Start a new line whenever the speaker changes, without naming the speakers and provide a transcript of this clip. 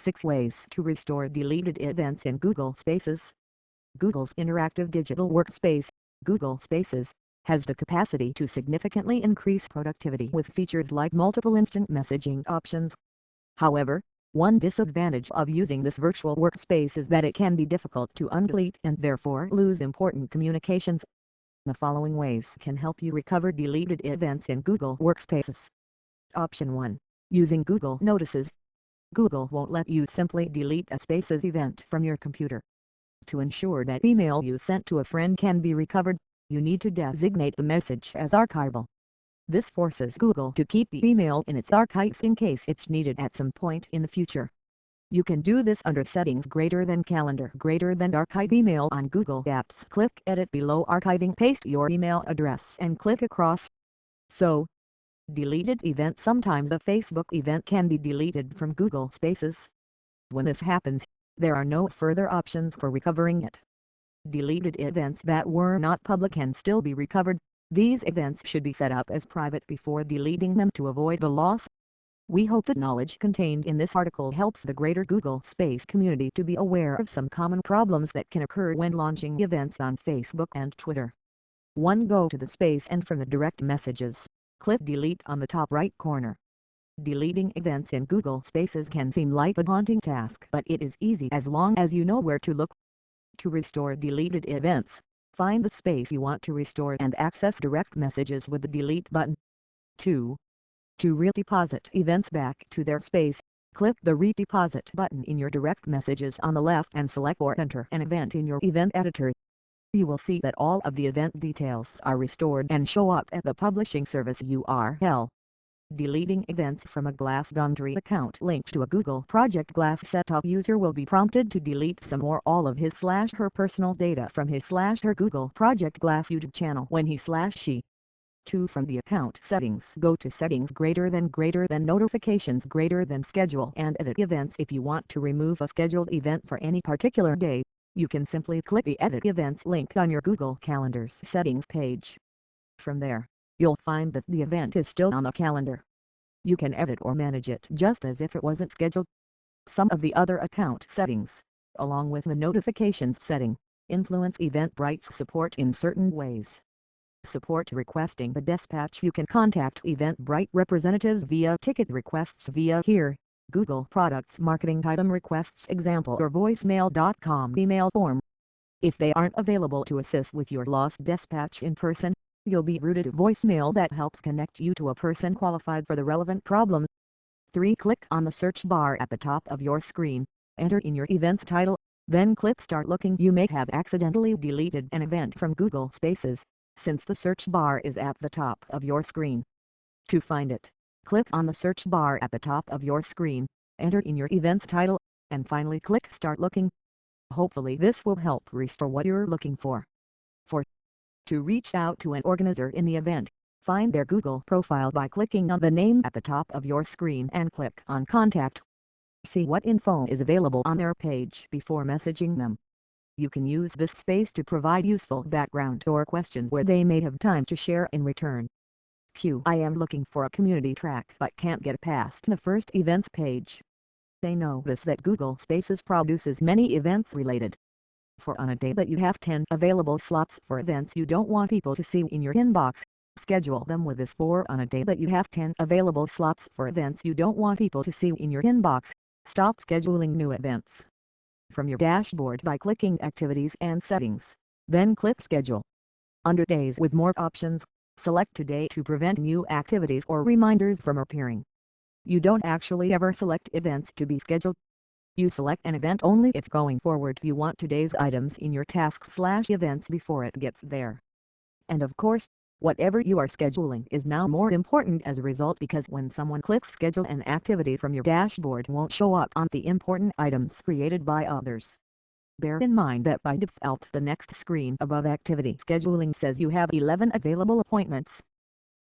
6 Ways to Restore Deleted Events in Google Spaces. Google's interactive digital workspace, Google Spaces, has the capacity to significantly increase productivity with features like multiple instant messaging options. However, one disadvantage of using this virtual workspace is that it can be difficult to undelete and therefore lose important communications. The following ways can help you recover deleted events in Google Workspaces. Option 1. Using Google Notices. Google won't let you simply delete a Spaces event from your computer. To ensure that email you sent to a friend can be recovered, you need to designate the message as archival. This forces Google to keep the email in its archives in case it's needed at some point in the future. You can do this under Settings Calendar Archive Email on Google Apps. Click Edit below Archiving, paste your email address and click across. So, deleted event. Sometimes a Facebook event can be deleted from Google Spaces. When this happens, there are no further options for recovering it. Deleted events that were not public can still be recovered. These events should be set up as private before deleting them to avoid the loss. We hope the knowledge contained in this article helps the greater Google Space community to be aware of some common problems that can occur when launching events on Facebook and Twitter. 1. Go to the space and from the direct messages, click Delete on the top right corner. Deleting events in Google Spaces can seem like a daunting task, but it is easy as long as you know where to look. To restore deleted events, find the space you want to restore and access direct messages with the Delete button. 2. To redeposit events back to their space, click the Redeposit button in your direct messages on the left and select or enter an event in your event editor. You will see that all of the event details are restored and show up at the publishing service URL. Deleting events from a Glassdoor account linked to a Google Project Glass setup user will be prompted to delete some or all of his/her personal data from his/her Google Project Glass YouTube channel when he/she. 2. From the account settings, go to Settings Notifications Schedule and edit events. If you want to remove a scheduled event for any particular day, you can simply click the Edit Events link on your Google Calendar's settings page. From there, you'll find that the event is still on the calendar. You can edit or manage it just as if it wasn't scheduled. Some of the other account settings, along with the notifications setting, influence Eventbrite's support in certain ways. Support requesting the dispatch. You can contact Eventbrite representatives via ticket requests via here, Google Products Marketing Item Requests Example or voicemail.com email form. If they aren't available to assist with your lost dispatch in person, you'll be routed to voicemail that helps connect you to a person qualified for the relevant problem. 3. Click on the search bar at the top of your screen, enter in your event's title, then click Start Looking. You may have accidentally deleted an event from Google Spaces, since the search bar is at the top of your screen. To find it, click on the search bar at the top of your screen, enter in your event's title, and finally click Start Looking. Hopefully this will help restore what you're looking for. 4. To reach out to an organizer in the event, find their Google profile by clicking on the name at the top of your screen and click on Contact. See what info is available on their page before messaging them. You can use this space to provide useful background or questions where they may have time to share in return. Q. I am looking for a community track but can't get past the first events page. They notice that Google Spaces produces many events related. For on a day that you have 10 available slots for events you don't want people to see in your inbox, schedule them with this. For on a day that you have 10 available slots for events you don't want people to see in your inbox, stop scheduling new events from your dashboard by clicking Activities and Settings, then click Schedule. Under Days with more options, select Today to prevent new activities or reminders from appearing. You don't actually ever select events to be scheduled. You select an event only if going forward you want today's items in your tasks/events before it gets there. And of course, whatever you are scheduling is now more important as a result, because when someone clicks Schedule, an activity from your dashboard won't show up on the important items created by others. Bear in mind that by default the next screen above Activity Scheduling says you have 11 available appointments,